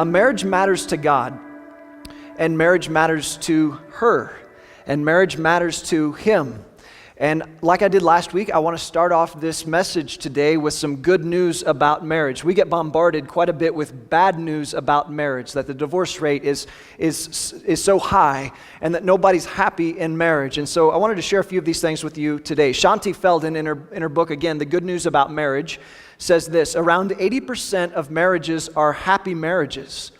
Marriage matters to God, and marriage matters to her, and marriage matters to him. And like I did last week, I want to start off this message today with some good news about marriage. We get bombarded quite a bit with bad news about marriage, that the divorce rate is so high and that nobody's happy in marriage. And so I wanted to share a few of these things with you today. Shaunti Feldhahn, in her book, again, The Good News About Marriage, says this: around 80% of marriages are happy marriages.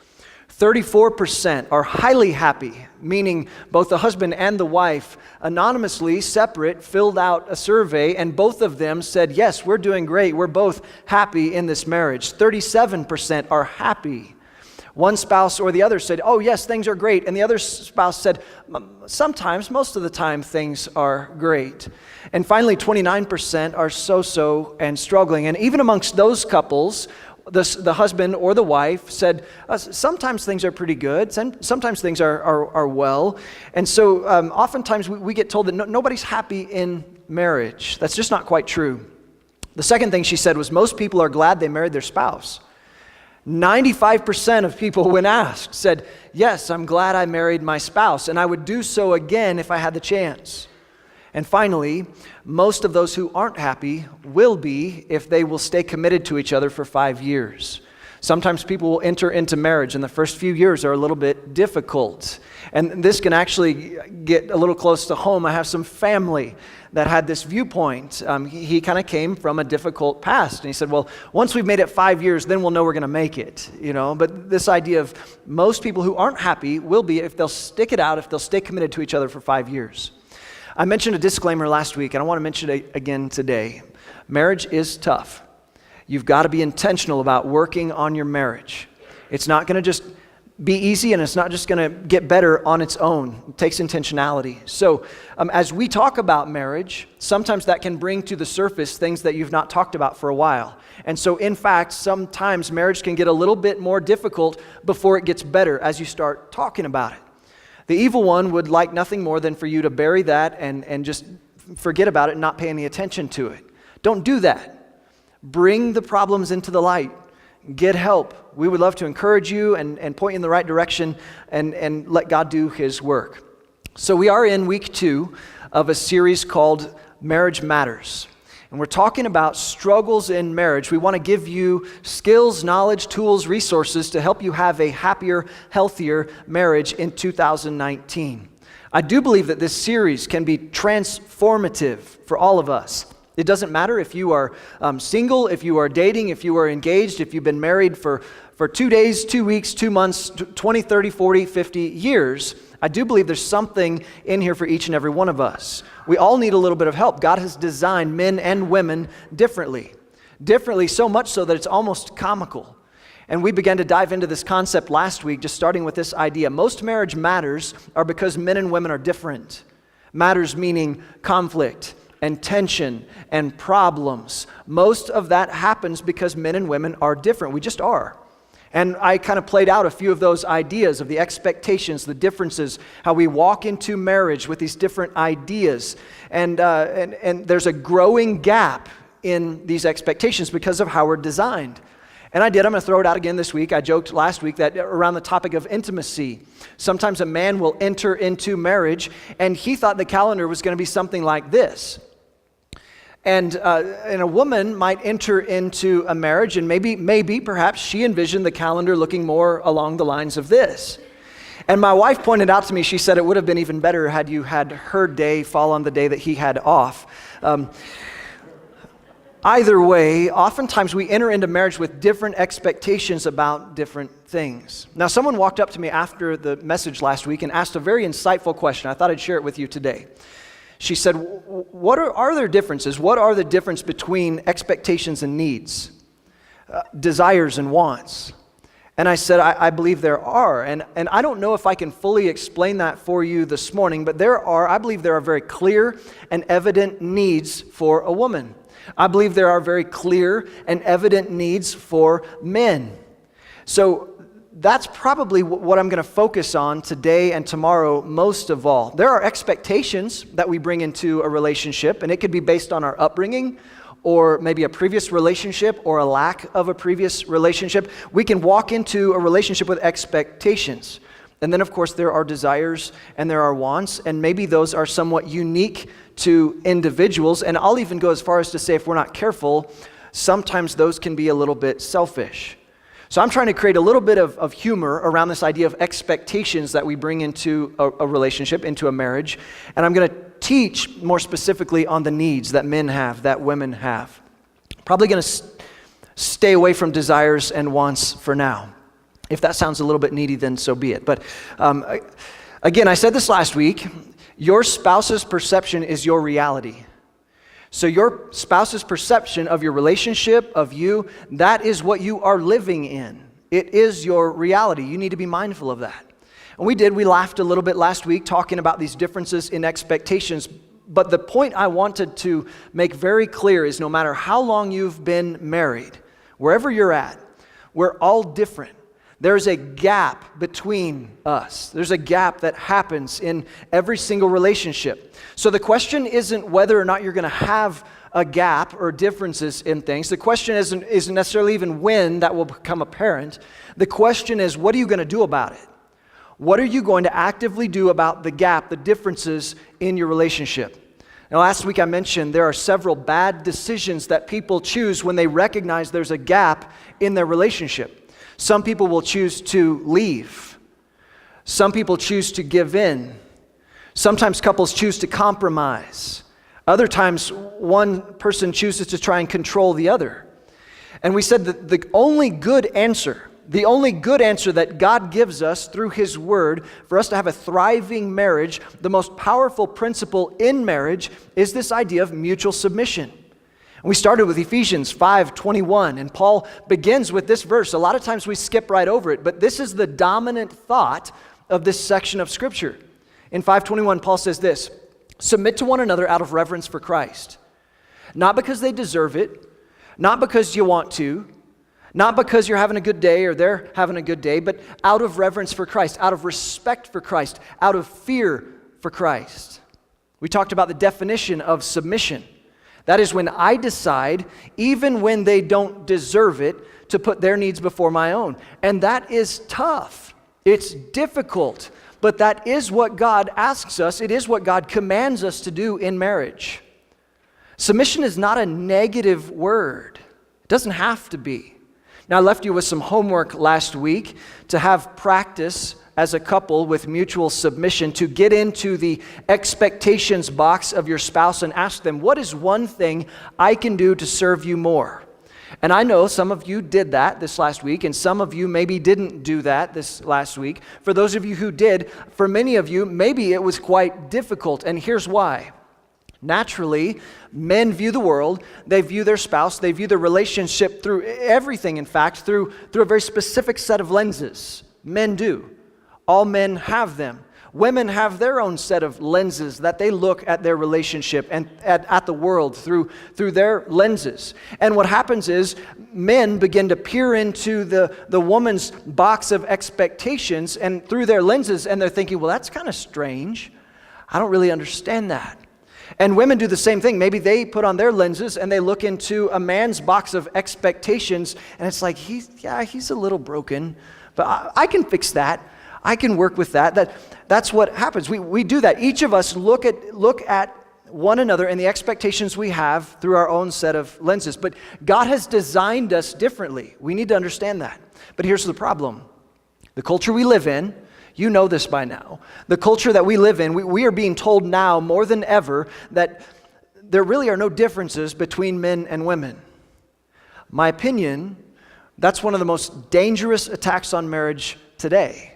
34% are highly happy, meaning both the husband and the wife anonymously, separate, filled out a survey, and both of them said, yes, we're doing great, we're both happy in this marriage. 37% are happy. One spouse or the other said, oh yes, things are great, and the other spouse said, sometimes, most of the time, things are great. And finally, 29% are so-so and struggling. And even amongst those couples, the husband or the wife said, sometimes things are pretty good, sometimes things are well. And so oftentimes we get told that nobody's happy in marriage. That's just not quite true. The second thing she said was most people are glad they married their spouse. 95% of people, when asked, said, yes, I'm glad I married my spouse, and I would do so again if I had the chance. And finally, most of those who aren't happy will be if they will stay committed to each other for 5 years. Sometimes people will enter into marriage and the first few years are a little bit difficult. And this can actually get a little close to home. I have some family that had this viewpoint. He kind of came from a difficult past. And he said, well, once we've made it 5 years, then we'll know we're going to make it. But this idea of most people who aren't happy will be if they'll stick it out, if they'll stay committed to each other for 5 years. I mentioned a disclaimer last week, and I want to mention it again today. Marriage is tough. You've got to be intentional about working on your marriage. It's not going to just be easy, and it's not just going to get better on its own. It takes intentionality. So as we talk about marriage, sometimes that can bring to the surface things that you've not talked about for a while. And so in fact, sometimes marriage can get a little bit more difficult before it gets better as you start talking about it. The evil one would like nothing more than for you to bury that and just forget about it and not pay any attention to it. Don't do that. Bring the problems into the light. Get help. We would love to encourage you and point you in the right direction and let God do His work. So we are in week 2 of a series called Marriage Matters. And we're talking about struggles in marriage. We want to give you skills, knowledge, tools, resources to help you have a happier, healthier marriage in 2019. I do believe that this series can be transformative for all of us. It doesn't matter if you are single, if you are dating, if you are engaged, if you've been married for 2 days, 2 weeks, 2 months, 20, 30, 40, 50 years. I do believe there's something in here for each and every one of us. We all need a little bit of help. God has designed men and women differently so much so that it's almost comical. And we began to dive into this concept last week, just starting with this idea. Most marriage matters are because men and women are different. Matters meaning conflict and tension and problems. Most of that happens because men and women are different. We just are. And I kind of played out a few of those ideas of the expectations, the differences, how we walk into marriage with these different ideas. And there's a growing gap in these expectations because of how we're designed. And I'm going to throw it out again this week. I joked last week that around the topic of intimacy, sometimes a man will enter into marriage and he thought the calendar was going to be something like this. And a woman might enter into a marriage and maybe perhaps she envisioned the calendar looking more along the lines of this. And my wife pointed out to me, she said it would have been even better had you had her day fall on the day that he had off. Either way, oftentimes we enter into marriage with different expectations about different things. Now, someone walked up to me after the message last week and asked a very insightful question. I thought I'd share it with you today. She said, what are there differences? What are the difference between expectations and needs, desires and wants? And I said, I believe there are. And I don't know if I can fully explain that for you this morning, but I believe there are very clear and evident needs for a woman. I believe there are very clear and evident needs for men. So that's probably what I'm going to focus on today and tomorrow most of all. There are expectations that we bring into a relationship, and it could be based on our upbringing or maybe a previous relationship or a lack of a previous relationship. We can walk into a relationship with expectations. And then, of course, there are desires and there are wants, and maybe those are somewhat unique to individuals. And I'll even go as far as to say, if we're not careful, sometimes those can be a little bit selfish. So I'm trying to create a little bit of humor around this idea of expectations that we bring into a relationship, into a marriage. And I'm going to teach more specifically on the needs that men have, that women have. Probably going to stay away from desires and wants for now. If that sounds a little bit needy, then so be it. But again, I said this last week, your spouse's perception is your reality. So your spouse's perception of your relationship, of you, that is what you are living in. It is your reality. You need to be mindful of that. And we laughed a little bit last week talking about these differences in expectations. But the point I wanted to make very clear is no matter how long you've been married, wherever you're at, we're all different. There's a gap between us. There's a gap that happens in every single relationship. So the question isn't whether or not you're going to have a gap or differences in things. The question isn't necessarily even when that will become apparent. The question is, what are you going to do about it? What are you going to actively do about the gap, the differences in your relationship? Now, last week I mentioned there are several bad decisions that people choose when they recognize there's a gap in their relationship. Some people will choose to leave. Some people choose to give in. Sometimes couples choose to compromise. Other times, one person chooses to try and control the other. And we said that the only good answer that God gives us through His Word for us to have a thriving marriage, the most powerful principle in marriage is this idea of mutual submission. We started with Ephesians 5:21, and Paul begins with this verse. A lot of times we skip right over it, but this is the dominant thought of this section of Scripture. In 5:21, Paul says this, "Submit to one another out of reverence for Christ, not because they deserve it, not because you want to, not because you're having a good day or they're having a good day, but out of reverence for Christ, out of respect for Christ, out of fear for Christ." We talked about the definition of submission. That is when I decide, even when they don't deserve it, to put their needs before my own. And that is tough. It's difficult. But that is what God asks us. It is what God commands us to do in marriage. Submission is not a negative word. It doesn't have to be. Now, I left you with some homework last week to have practice as a couple with mutual submission, to get into the expectations box of your spouse and ask them, what is one thing I can do to serve you more? And I know some of you did that this last week, and some of you maybe didn't do that this last week. For those of you who did, for many of you, maybe it was quite difficult, and here's why. Naturally, men view the world, they view their spouse, they view their relationship through everything, in fact, through a very specific set of lenses. Men do. All men have them. Women have their own set of lenses that they look at their relationship and at the world through their lenses. And what happens is men begin to peer into the woman's box of expectations and through their lenses, and they're thinking, well, that's kind of strange. I don't really understand that. And women do the same thing. Maybe they put on their lenses and they look into a man's box of expectations, and it's like, he's a little broken, but I can fix that. I can work with that. That's what happens. We do that. Each of us look at one another and the expectations we have through our own set of lenses. But God has designed us differently. We need to understand that. But here's the problem. The culture we live in, you know this by now. The culture that we live in, we are being told now more than ever that there really are no differences between men and women. My opinion, that's one of the most dangerous attacks on marriage today.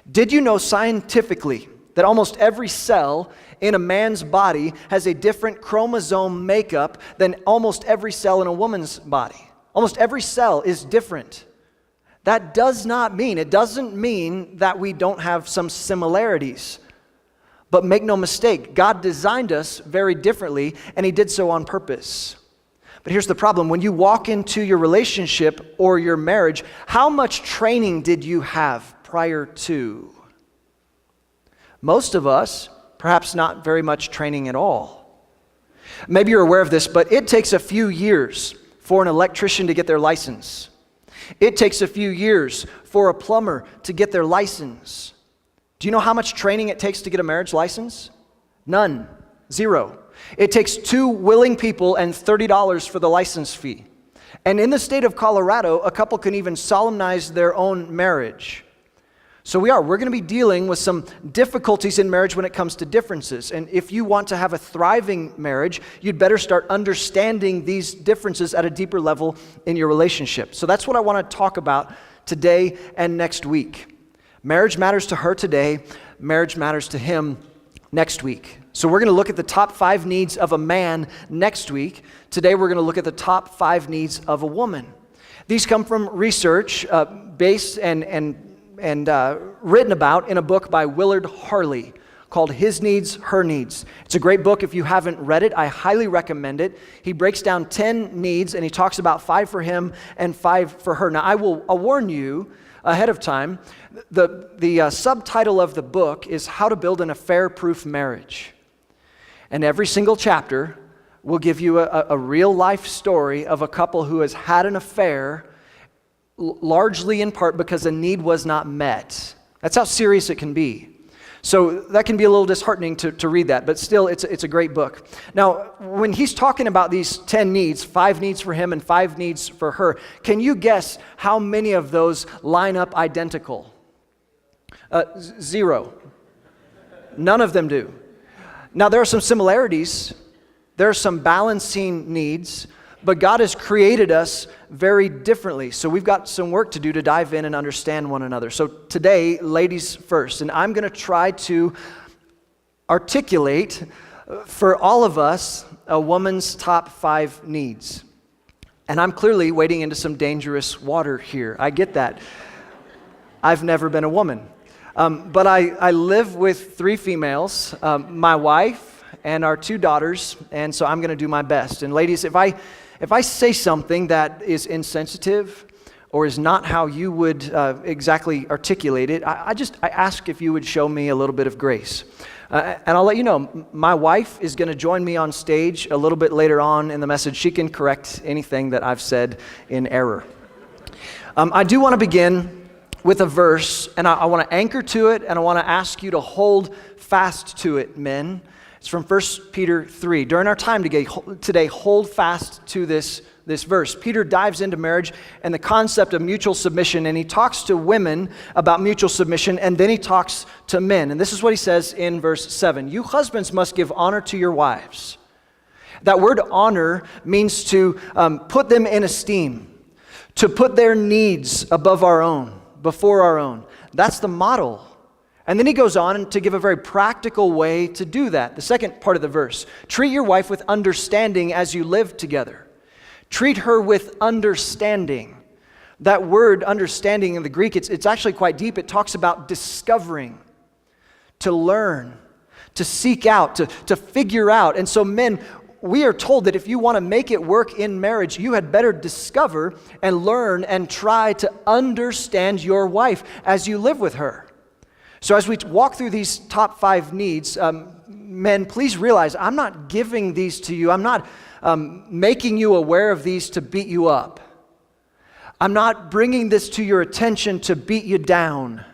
Did you know scientifically that almost every cell in a man's body has a different chromosome makeup than almost every cell in a woman's body? Almost every cell is different. That doesn't mean that we don't have some similarities. But make no mistake, God designed us very differently, and He did so on purpose. But here's the problem. When you walk into your relationship or your marriage, how much training did you have prior to? Most of us, perhaps not very much training at all. Maybe you're aware of this, but it takes a few years for an electrician to get their license. It takes a few years for a plumber to get their license. Do you know how much training it takes to get a marriage license? None. Zero. It takes 2 willing people and $30 for the license fee. And in the state of Colorado, a couple can even solemnize their own marriage. So we're going to be dealing with some difficulties in marriage when it comes to differences. And if you want to have a thriving marriage, you'd better start understanding these differences at a deeper level in your relationship. So that's what I want to talk about today and next week. Marriage matters to her today. Marriage matters to him next week. So we're going to look at the top 5 needs of a man next week. Today we're going to look at the top 5 needs of a woman. These come from research based and written about in a book by Willard Harley called His Needs, Her Needs. It's a great book. If you haven't read it, I highly recommend it. He breaks down 10 needs and he talks about 5 for him and 5 for her. Now I'll warn you ahead of time, the subtitle of the book is How to Build an Affair-Proof Marriage. And every single chapter will give you a real life story of a couple who has had an affair, largely in part because a need was not met. That's how serious it can be. So that can be a little disheartening to read that, but still it's a great book. Now, when he's talking about these 10 needs, 5 needs for him and 5 needs for her, can you guess how many of those line up identical? 0. None of them do. Now, there are some similarities. There are some balancing needs, but God has created us very differently. So we've got some work to do to dive in and understand one another. So today, ladies first, and I'm going to try to articulate for all of us a woman's top 5 needs. And I'm clearly wading into some dangerous water here. I get that. I've never been a woman. But I live with 3 females, my wife and our 2 daughters, and so I'm going to do my best. And ladies, if I say something that is insensitive or is not how you would exactly articulate it, I ask if you would show me a little bit of grace. And I'll let you know, my wife is going to join me on stage a little bit later on in the message. She can correct anything that I've said in error. I do want to begin with a verse, and I want to anchor to it, and I want to ask you to hold fast to it, men. It's from 1 Peter 3. During our time today, hold fast to this verse. Peter dives into marriage and the concept of mutual submission, and he talks to women about mutual submission, and then he talks to men. And this is what he says in verse 7. You husbands must give honor to your wives. That word honor means to put them in esteem, to put their needs above our own, before our own. That's the model. And then he goes on to give a very practical way to do that. The second part of the verse, treat your wife with understanding as you live together. Treat her with understanding. That word understanding in the Greek, it's actually quite deep. It talks about discovering, to learn, to seek out, to figure out. And so men, we are told that if you want to make it work in marriage, you had better discover and learn and try to understand your wife as you live with her. So as we walk through these top 5 needs, men, please realize I'm not giving these to you. I'm not making you aware of these to beat you up. I'm not bringing this to your attention to beat you down.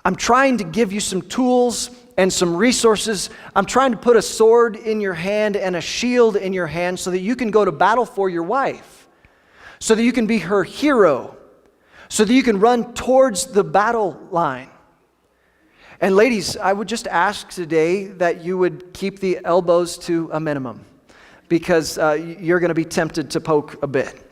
I'm trying to give you some tools and some resources. I'm trying to put a sword in your hand and a shield in your hand so that you can go to battle for your wife, so that you can be her hero, so that you can run towards the battle line. And ladies, I would just ask today that you would keep the elbows to a minimum, because you're going to be tempted to poke a bit.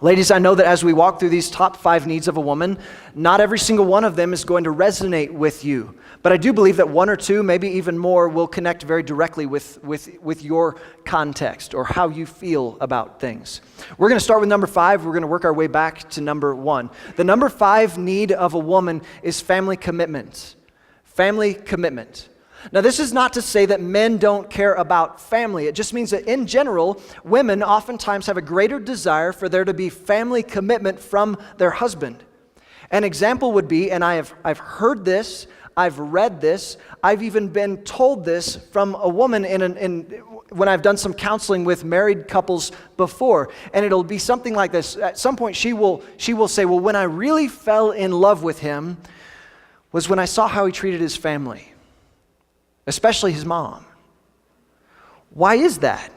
Ladies, I know that as we walk through these top 5 needs of a woman, not every single one of them is going to resonate with you. But I do believe that 1 or 2, maybe even more, will connect very directly with your context or how you feel about things. We're going to start with number 5. We're going to work our way back to number 1. The number 5 need of a woman is family commitment. Family commitment. Now, this is not to say that men don't care about family. It just means that in general, women oftentimes have a greater desire for there to be family commitment from their husband. An example would be, and I've heard this, I've read this. I've even been told this from a woman when I've done some counseling with married couples before. And it'll be something like this. At some point, she will say, well, when I really fell in love with him was when I saw how he treated his family, especially his mom. Why is that?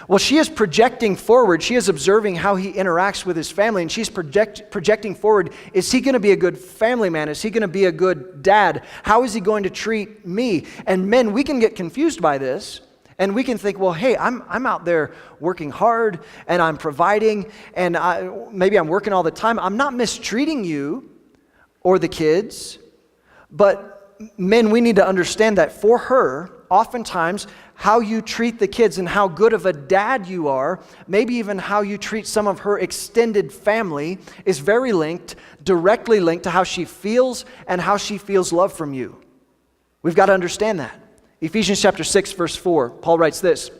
Well, she is projecting forward. She is observing how he interacts with his family, and she's projecting forward. Is he going to be a good family man? Is he going to be a good dad? How is he going to treat me? And men, we can get confused by this, and we can think, well, hey, I'm out there working hard, and I'm providing, and maybe I'm working all the time. I'm not mistreating you or the kids, but men, we need to understand that for her, oftentimes, how you treat the kids and how good of a dad you are, maybe even how you treat some of her extended family, is very directly linked to how she feels and how she feels love from you. We've got to understand that. Ephesians chapter 6, verse 4, Paul writes this,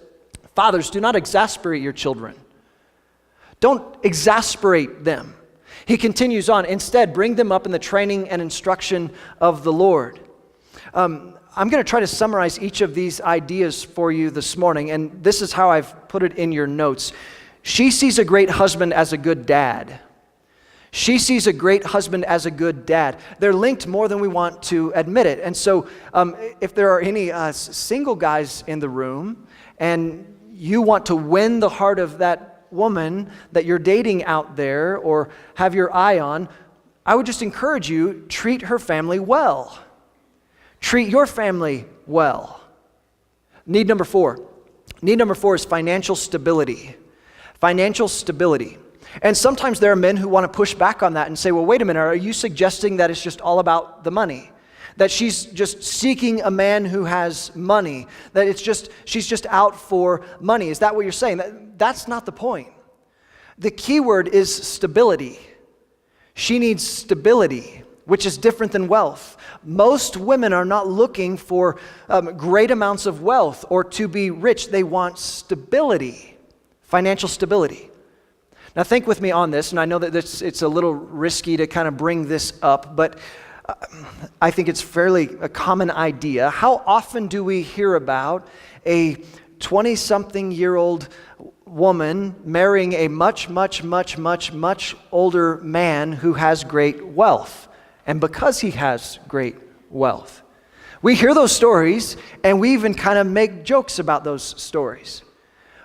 "Fathers, do not exasperate your children. Don't exasperate them." He continues on, "Instead, bring them up in the training and instruction of the Lord." I'm going to try to summarize each of these ideas for you this morning, and this is how I've put it in your notes. She sees a great husband as a good dad. She sees a great husband as a good dad. They're linked more than we want to admit it. And so if there are any single guys in the room, and you want to win the heart of that woman that you're dating out there or have your eye on, I would just encourage you, treat her family well. Treat your family well. Need number four. Need number four is financial stability. Financial stability. And sometimes there are men who want to push back on that and say, well, wait a minute, are you suggesting that it's just all about the money? That she's just seeking a man who has money? That she's just out for money? Is that what you're saying? That's not the point. The key word is stability. She needs stability, which is different than wealth. Most women are not looking for great amounts of wealth or to be rich. They want stability, financial stability. Now think with me on this, and I know that it's a little risky to kind of bring this up, but I think it's a common idea. How often do we hear about a 20-something-year-old woman marrying a much older man who has great wealth? And because he has great wealth. We hear those stories, and we even kind of make jokes about those stories.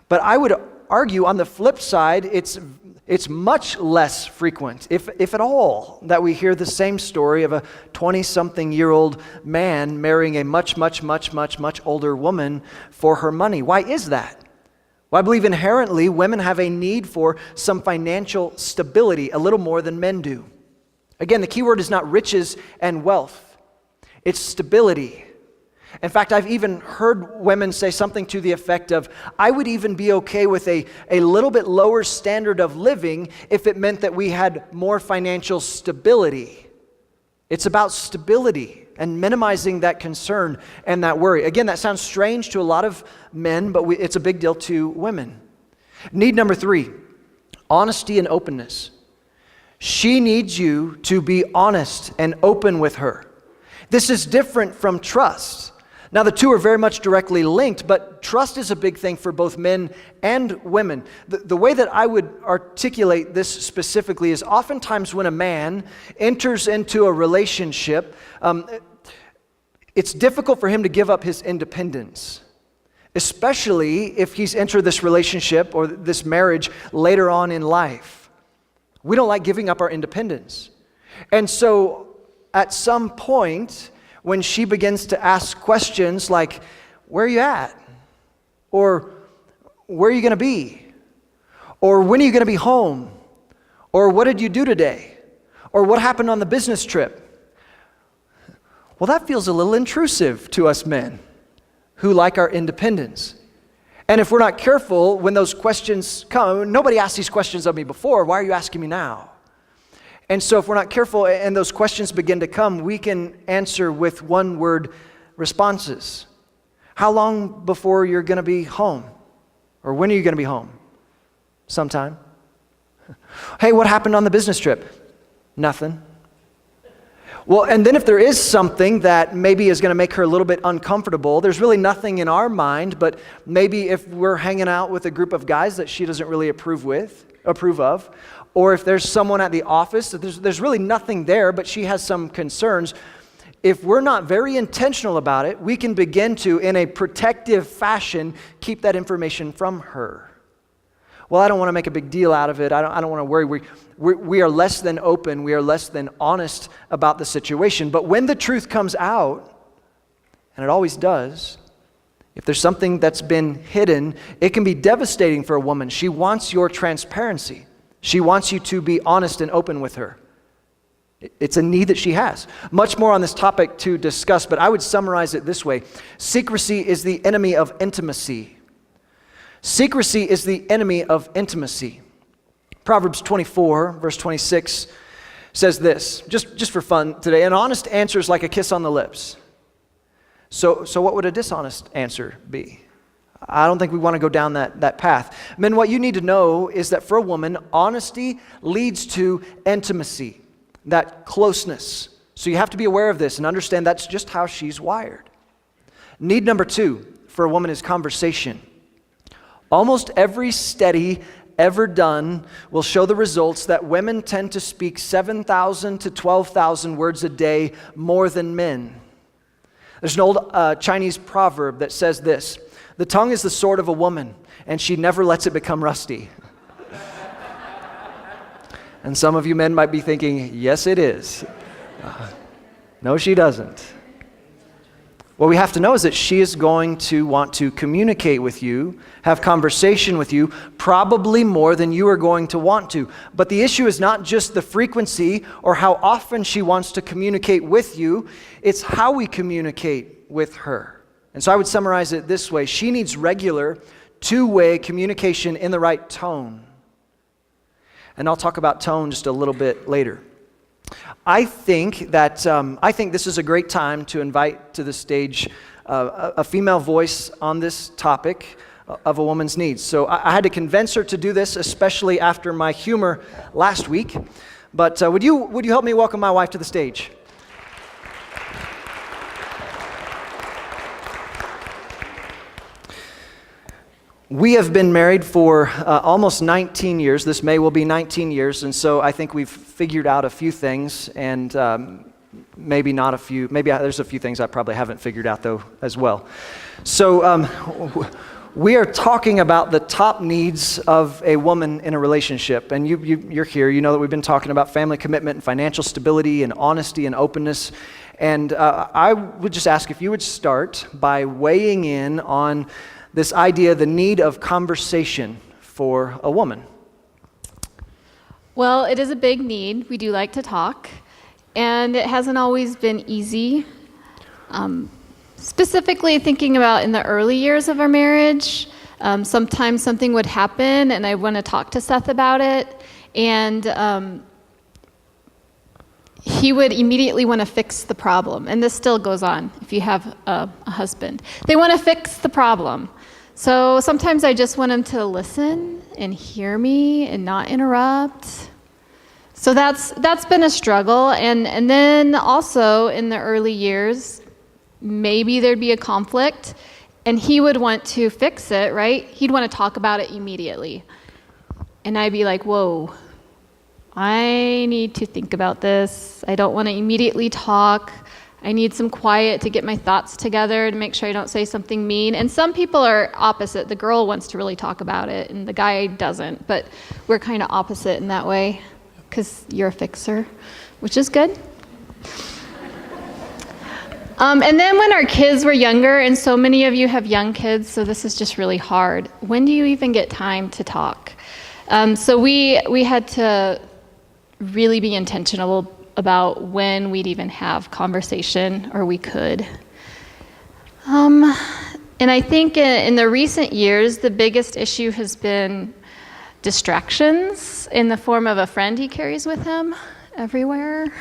But I would argue on the flip side, it's much less frequent, if at all, that we hear the same story of a 20-something-year-old man marrying a much older woman for her money. Why is that? Well, I believe inherently women have a need for some financial stability, a little more than men do. Again, the key word is not riches and wealth. It's stability. In fact, I've even heard women say something to the effect of, I would even be okay with a little bit lower standard of living if it meant that we had more financial stability. It's about stability and minimizing that concern and that worry. Again, that sounds strange to a lot of men, but it's a big deal to women. Need number 3, honesty and openness. She needs you to be honest and open with her. This is different from trust. Now, the two are very much directly linked, but trust is a big thing for both men and women. The way that I would articulate this specifically is oftentimes when a man enters into a relationship, it's difficult for him to give up his independence, especially if he's entered this relationship or this marriage later on in life. We don't like giving up our independence. And so at some point, when she begins to ask questions like, where are you at? Or where are you going to be? Or when are you going to be home? Or what did you do today? Or what happened on the business trip? Well, that feels a little intrusive to us men who like our independence. And if we're not careful, when those questions come, nobody asked these questions of me before, why are you asking me now? And so if we're not careful and those questions begin to come, we can answer with one-word responses. How long before you're going to be home? Or when are you going to be home? Sometime. Hey, what happened on the business trip? Nothing. Well, and then if there is something that maybe is going to make her a little bit uncomfortable, there's really nothing in our mind, but maybe if we're hanging out with a group of guys that she doesn't really approve of, or if there's someone at the office, there's really nothing there, but she has some concerns. If we're not very intentional about it, we can begin to, in a protective fashion, keep that information from her. Well, I don't want to make a big deal out of it. I don't want to worry. We are less than open. We are less than honest about the situation. But when the truth comes out, and it always does, if there's something that's been hidden, it can be devastating for a woman. She wants your transparency. She wants you to be honest and open with her. It's a need that she has. Much more on this topic to discuss, but I would summarize it this way. Secrecy is the enemy of intimacy. Secrecy is the enemy of intimacy. Proverbs 24, verse 26 says this, just for fun today, an honest answer is like a kiss on the lips. So what would a dishonest answer be? I don't think we want to go down that path. Men, what you need to know is that for a woman, honesty leads to intimacy, that closeness. So you have to be aware of this and understand that's just how she's wired. Need number 2 for a woman is conversation. Almost every study ever done will show the results that women tend to speak 7,000 to 12,000 words a day more than men. There's an old Chinese proverb that says this, the tongue is the sword of a woman, and she never lets it become rusty. And some of you men might be thinking, yes, it is. No, she doesn't. What we have to know is that she is going to want to communicate with you, have conversation with you, probably more than you are going to want to. But the issue is not just the frequency or how often she wants to communicate with you, it's how we communicate with her. And so I would summarize it this way. She needs regular, two-way communication in the right tone. And I'll talk about tone just a little bit later. I think this is a great time to invite to the stage a female voice on this topic of a woman's needs. So I had to convince her to do this, especially after my humor last week. But would you help me welcome my wife to the stage? We have been married for almost 19 years. This May will be 19 years, and so I think we've figured out a few things, and maybe not a few. There's a few things I probably haven't figured out, though, as well. So we are talking about the top needs of a woman in a relationship, and you're here. You know that we've been talking about family commitment and financial stability and honesty and openness, and I would just ask if you would start by weighing in on this idea, the need of conversation for a woman. Well, it is a big need. We do like to talk, and it hasn't always been easy. Specifically thinking about in the early years of our marriage, sometimes something would happen, and I want to talk to Seth about it, and he would immediately want to fix the problem. And this still goes on if you have a husband. They want to fix the problem. So sometimes I just want him to listen and hear me and not interrupt. So that's been a struggle. And then also in the early years, maybe there'd be a conflict and he would want to fix it, right? He'd want to talk about it immediately. And I'd be like, whoa, I need to think about this. I don't want to immediately talk. I need some quiet to get my thoughts together to make sure I don't say something mean. And some people are opposite. The girl wants to really talk about it, and the guy doesn't. But we're kind of opposite in that way, because you're a fixer, which is good. And then when our kids were younger, and so many of you have young kids, so this is just really hard. When do you even get time to talk? So we had to really be intentional about when we'd even have conversation, or we could. And I think in the recent years, the biggest issue has been distractions in the form of a friend he carries with him everywhere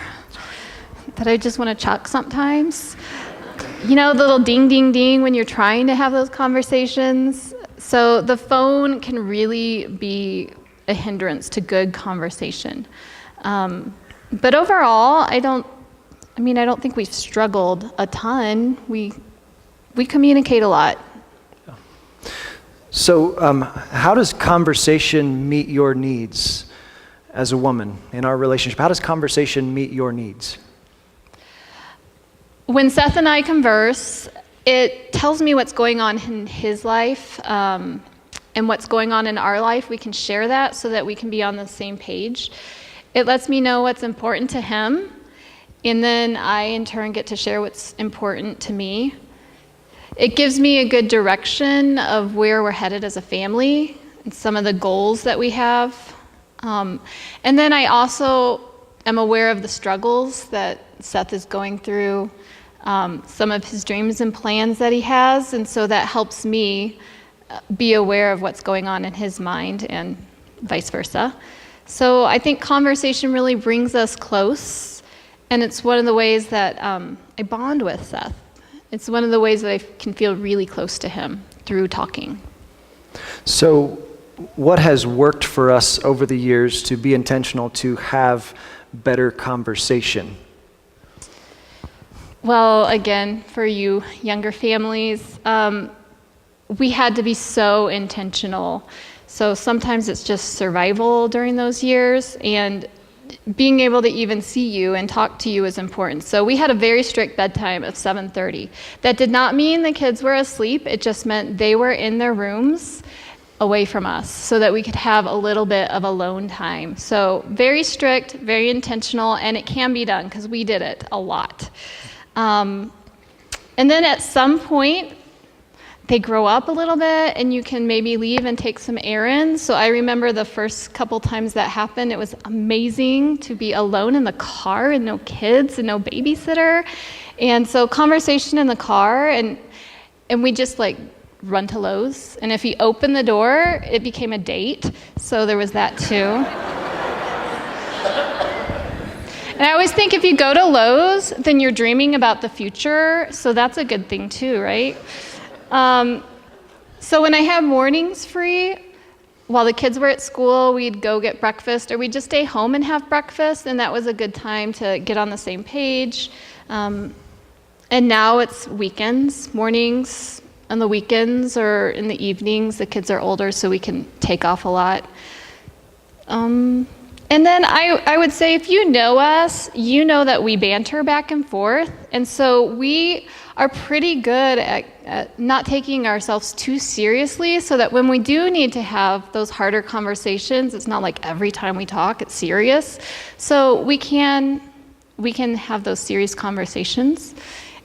that I just want to chuck sometimes. You know, the little ding, ding, ding when you're trying to have those conversations. So the phone can really be a hindrance to good conversation. But overall, I don't I mean, I don't think we've struggled a ton. We communicate a lot. So how does conversation meet your needs as a woman in our relationship? How does conversation meet your needs? When Seth and I converse, it tells me what's going on in his life and what's going on in our life. We can share that so that we can be on the same page. It lets me know what's important to him, and then I, in turn, get to share what's important to me. It gives me a good direction of where we're headed as a family and some of the goals that we have. And then I also am aware of the struggles that Seth is going through, some of his dreams and plans that he has, and so that helps me be aware of what's going on in his mind and vice versa. So I think conversation really brings us close, and it's one of the ways that I bond with Seth. It's one of the ways that I can feel really close to him through talking. So what has worked for us over the years to be intentional to have better conversation? Well, again, for you younger families, we had to be so intentional. So sometimes it's just survival during those years, and being able to even see you and talk to you is important. So we had a very strict bedtime of 7:30. That did not mean the kids were asleep. It just meant they were in their rooms away from us so that we could have a little bit of alone time. So very strict, very intentional, and it can be done because we did it a lot. And then at some point, they grow up a little bit and you can maybe leave and take some errands. So I remember the first couple times that happened, it was amazing to be alone in the car and no kids and no babysitter. And so conversation in the car, and we just like run to Lowe's. And if he opened the door, it became a date. So there was that too. And I always think if you go to Lowe's, then you're dreaming about the future. So that's a good thing too, right? So when I have mornings free, while the kids were at school, we'd go get breakfast, or we'd just stay home and have breakfast, and that was a good time to get on the same page. And now it's weekends, mornings on the weekends, or in the evenings. The kids are older, so we can take off a lot. And then I would say, if you know us, you know that we banter back and forth. And so we are pretty good at not taking ourselves too seriously, so that when we do need to have those harder conversations, it's not like every time we talk, it's serious. So we can have those serious conversations.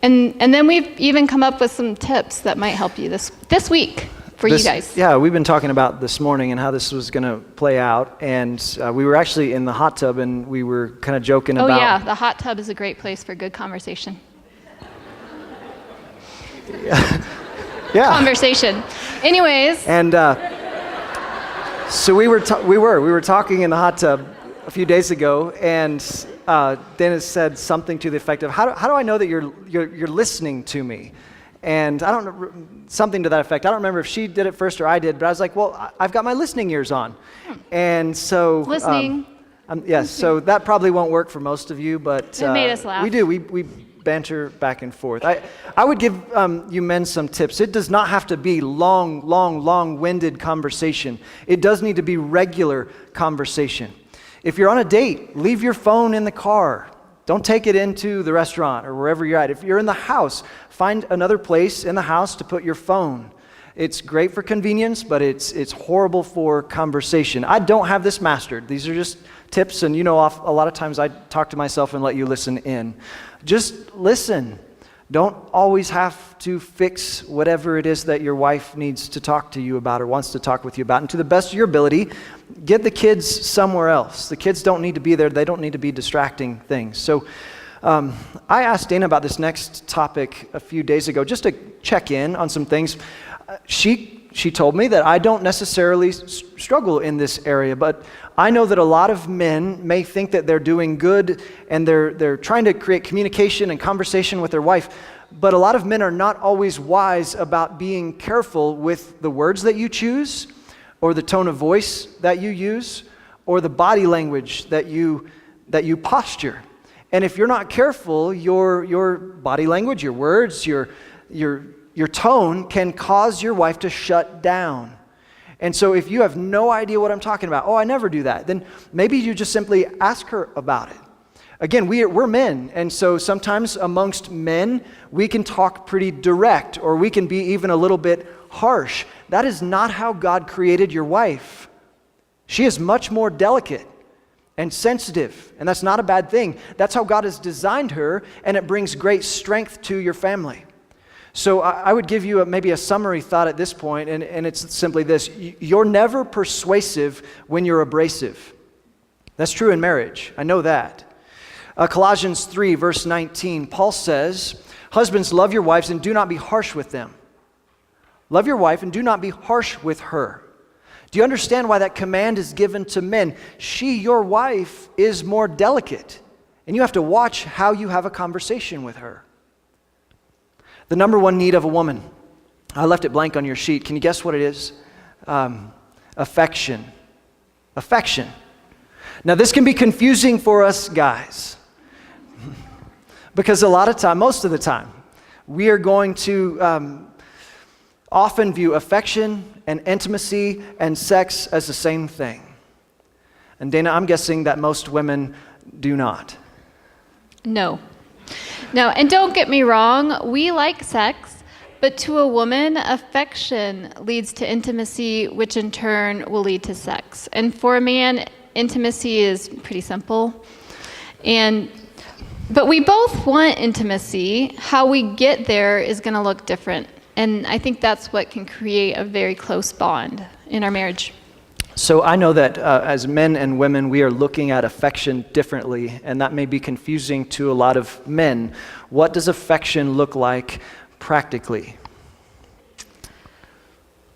And then we've even come up with some tips that might help you this week. You guys. Yeah, we've been talking about this morning and how this was going to play out, and we were actually in the hot tub and we were kind of joking about... Oh yeah, the hot tub is a great place for good conversation. Yeah. Conversation. Anyways. And so we were talking in the hot tub a few days ago, and Dennis said something to the effect of, how do I know that you're listening to me? And I don't know, something to that effect. I don't remember if she did it first or I did, but I was like, well, I've got my listening ears on. And so... Listening. Yes, so that probably won't work for most of you, but... It made us laugh. We do. We banter back and forth. I would give you men some tips. It does not have to be long-winded conversation. It does need to be regular conversation. If you're on a date, leave your phone in the car. Don't take it into the restaurant or wherever you're at. If you're in the house, find another place in the house to put your phone. It's great for convenience, but it's horrible for conversation. I don't have this mastered. These are just tips, and a lot of times I talk to myself and let you listen in. Just listen. Don't always have to fix whatever it is that your wife needs to talk to you about or wants to talk with you about. And to the best of your ability, get the kids somewhere else. The kids don't need to be there. They don't need to be distracting things. So I asked Dana about this next topic a few days ago, just to check in on some things. She told me that I don't necessarily struggle in this area, but I know that a lot of men may think that they're doing good and they're trying to create communication and conversation with their wife, but a lot of men are not always wise about being careful with the words that you choose, or the tone of voice that you use, or the body language that you posture. And if you're not careful, your body language, your words, your tone can cause your wife to shut down. And so if you have no idea what I'm talking about, oh, I never do that, then maybe you just simply ask her about it. Again, we're men, and so sometimes amongst men, we can talk pretty direct, or we can be even a little bit harsh. That is not how God created your wife. She is much more delicate and sensitive, and that's not a bad thing. That's how God has designed her, and it brings great strength to your family. So I would give you maybe a summary thought at this point, and it's simply this. You're never persuasive when you're abrasive. That's true in marriage. I know that. Colossians 3, verse 19, Paul says, "Husbands, love your wives and do not be harsh with them." Love your wife and do not be harsh with her. Do you understand why that command is given to men? She, your wife, is more delicate, and you have to watch how you have a conversation with her. The number one need of a woman. I left it blank on your sheet. Can you guess what it is? Affection. Affection. Now, this can be confusing for us guys because a lot of time, most of the time, we are going to often view affection and intimacy and sex as the same thing. And Dana, I'm guessing that most women do not. No, and don't get me wrong, we like sex, but to a woman, affection leads to intimacy, which in turn will lead to sex. And for a man, intimacy is pretty simple. But we both want intimacy. How we get there is going to look different. And I think that's what can create a very close bond in our marriage. So I know that as men and women, we are looking at affection differently, and that may be confusing to a lot of men. What does affection look like practically?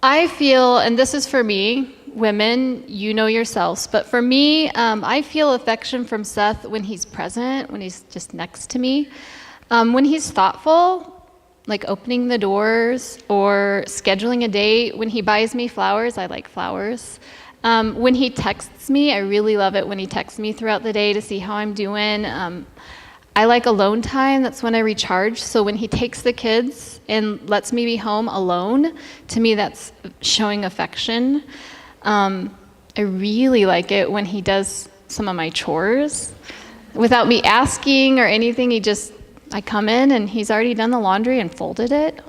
I feel, and this is for me, women, you know yourselves, but for me, I feel affection from Seth when he's present, when he's just next to me. When he's thoughtful, like opening the doors or scheduling a date. When he buys me flowers, I like flowers. When he texts me, I really love it when he texts me throughout the day to see how I'm doing. I like alone time. That's when I recharge. So when he takes the kids and lets me be home alone, to me that's showing affection. I really like it when he does some of my chores without me asking or anything. I come in and he's already done the laundry and folded it.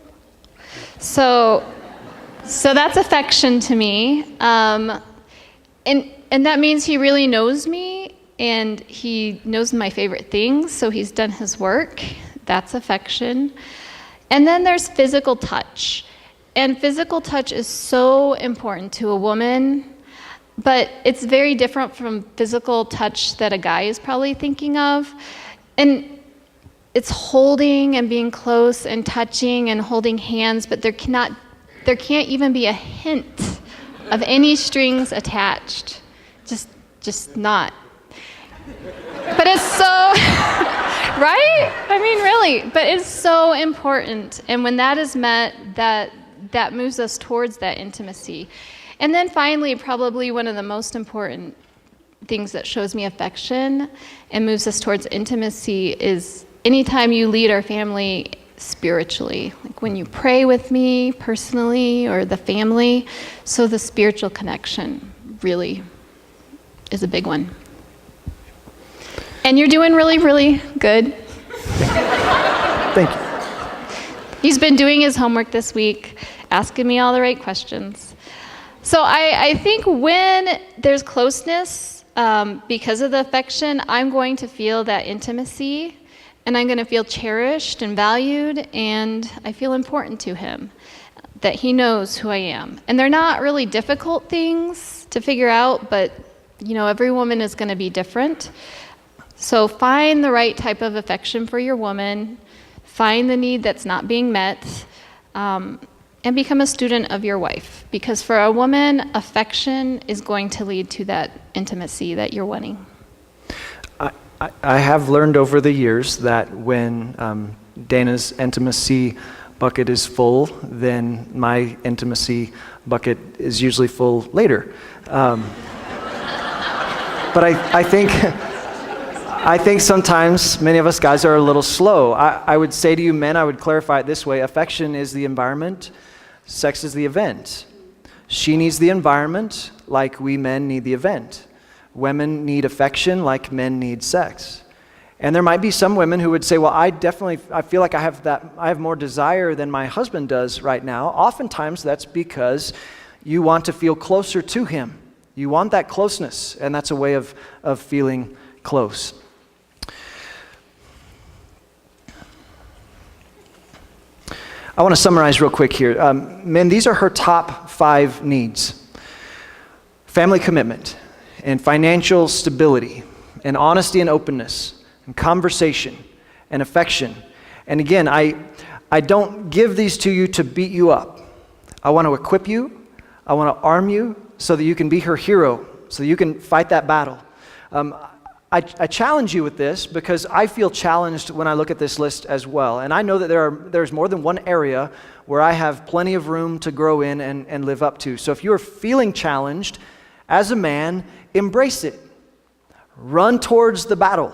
So that's affection to me. And that means he really knows me and he knows my favorite things, so he's done his work. That's affection. And then there's physical touch. And physical touch is so important to a woman, but it's very different from physical touch that a guy is probably thinking of. And it's holding and being close and touching and holding hands, but there can't even be a hint of any strings attached. Just not. But it's so, right? I mean, really, but it's so important. And when that is met, that moves us towards that intimacy. And then finally, probably one of the most important things that shows me affection and moves us towards intimacy is anytime you lead our family spiritually, like when you pray with me personally or the family. So the spiritual connection really is a big one. And you're doing really, really good. Thank you. He's been doing his homework this week, asking me all the right questions. So I think when there's closeness, because of the affection, I'm going to feel that intimacy, and I'm going to feel cherished and valued, and I feel important to him, that he knows who I am. And they're not really difficult things to figure out, but every woman is going to be different. So find the right type of affection for your woman, find the need that's not being met, and become a student of your wife. Because for a woman, affection is going to lead to that intimacy that you're wanting. I have learned over the years that when Dana's intimacy bucket is full, then my intimacy bucket is usually full later. But I think I think sometimes many of us guys are a little slow. I would say to you men, I would clarify it this way. Affection is the environment. Sex is the event. She needs the environment like we men need the event. Women need affection like men need sex. And there might be some women who would say, well, I feel like I have more desire than my husband does right now. Oftentimes that's because you want to feel closer to him. You want that closeness, and that's a way of feeling close. I want to summarize real quick here. Men, these are her top 5 needs. Family commitment, and financial stability, and honesty and openness, and conversation, and affection. And again, I don't give these to you to beat you up. I want to equip you. I want to arm you so that you can be her hero, so that you can fight that battle. I challenge you with this because I feel challenged when I look at this list as well. And I know that there's more than one area where I have plenty of room to grow in and live up to. So if you're feeling challenged as a man, embrace it. Run towards the battle.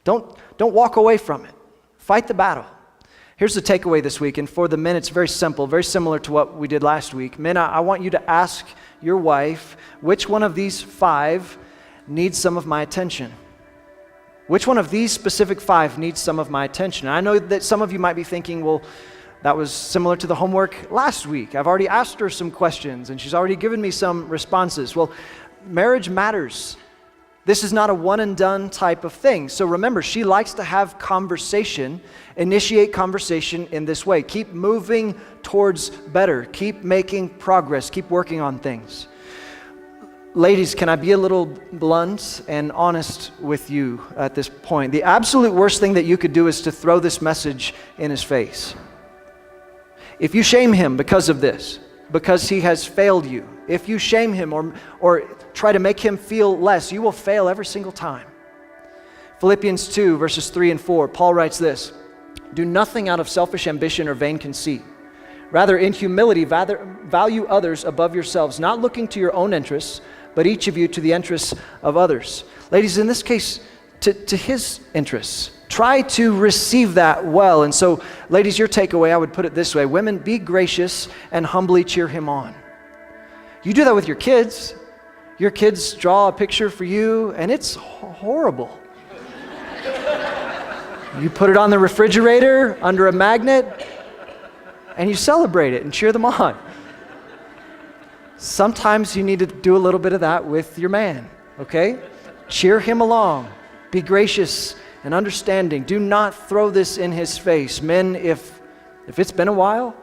Don't walk away from it. Fight the battle. Here's the takeaway this week, and for the men, it's very simple, very similar to what we did last week. Men, I want you to ask your wife, which one of these 5 needs some of my attention? Which one of these specific 5 needs some of my attention? And I know that some of you might be thinking, well, that was similar to the homework last week. I've already asked her some questions, and she's already given me some responses. Well, marriage matters. This is not a one and done type of thing. So remember, she likes to have conversation. Initiate conversation in this way. Keep moving towards better. Keep making progress. Keep working on things. Ladies, can I be a little blunt and honest with you at this point? The absolute worst thing that you could do is to throw this message in his face. If you shame him because of this, because he has failed you, if you shame him or try to make him feel less, you will fail every single time. Philippians 2, verses 3 and 4, Paul writes this, "Do nothing out of selfish ambition or vain conceit. Rather, in humility, value others above yourselves, not looking to your own interests, but each of you to the interests of others." Ladies, in this case, to his interests. Try to receive that well. And so, ladies, your takeaway, I would put it this way. Women, be gracious and humbly cheer him on. You do that with your kids. Your kids draw a picture for you, and it's horrible. You put it on the refrigerator under a magnet, and you celebrate it and cheer them on. Sometimes you need to do a little bit of that with your man, okay? Cheer him along. Be gracious and understanding. Do not throw this in his face. Men, if it's been a while,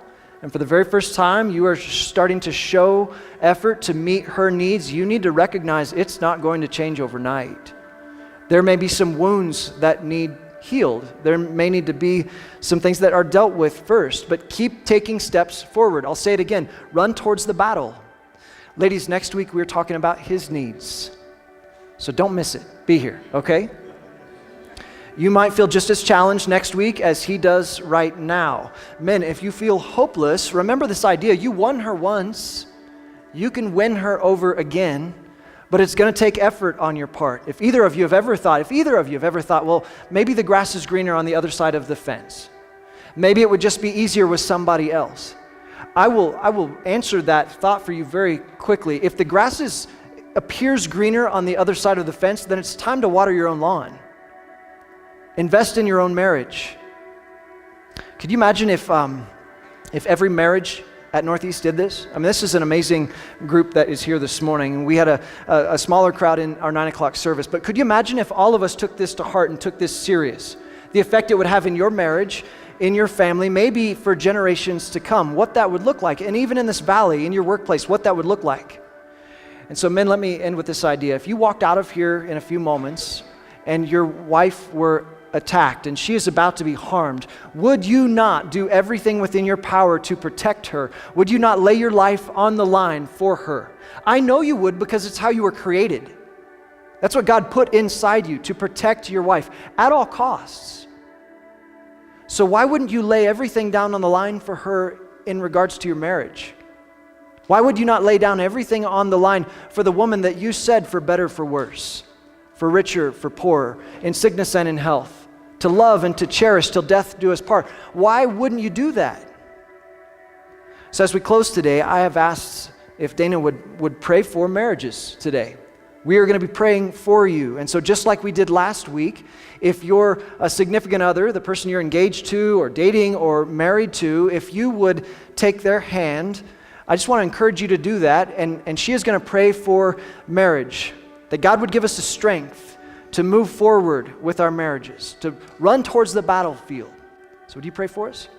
and for the very first time you are starting to show effort to meet her needs, you need to recognize it's not going to change overnight. There may be some wounds that need healed. There may need to be some things that are dealt with first, but keep taking steps forward. I'll say it again, run towards the battle. Ladies, next week we're talking about his needs. So don't miss it. Be here, okay? You might feel just as challenged next week as he does right now. Men, if you feel hopeless, remember this idea. You won her once. You can win her over again, but it's going to take effort on your part. If either of you have ever thought, well, maybe the grass is greener on the other side of the fence. Maybe it would just be easier with somebody else. I will answer that thought for you very quickly. If the grass appears greener on the other side of the fence, then it's time to water your own lawn. Invest in your own marriage. Could you imagine if every marriage at Northeast did this? I mean, this is an amazing group that is here this morning. We had a smaller crowd in our 9 o'clock service, but could you imagine if all of us took this to heart and took this serious? The effect it would have in your marriage, in your family, maybe for generations to come, what that would look like, and even in this valley, in your workplace, what that would look like. And so, men, let me end with this idea. If you walked out of here in a few moments and your wife were attacked and she is about to be harmed, would you not do everything within your power to protect her? Would you not lay your life on the line for her? I know you would, because it's how you were created. That's what God put inside you, to protect your wife at all costs. So why wouldn't you lay everything down on the line for her in regards to your marriage? Why would you not lay down everything on the line for the woman that you said, for better, for worse, for richer, for poorer, in sickness and in health, to love and to cherish till death do us part. Why wouldn't you do that? So as we close today, I have asked if Dana would pray for marriages today. We are going to be praying for you. And so just like we did last week, if you're a significant other, the person you're engaged to or dating or married to, if you would take their hand, I just want to encourage you to do that. And she is going to pray for marriage, that God would give us the strength to move forward with our marriages, to run towards the battlefield. So would you pray for us?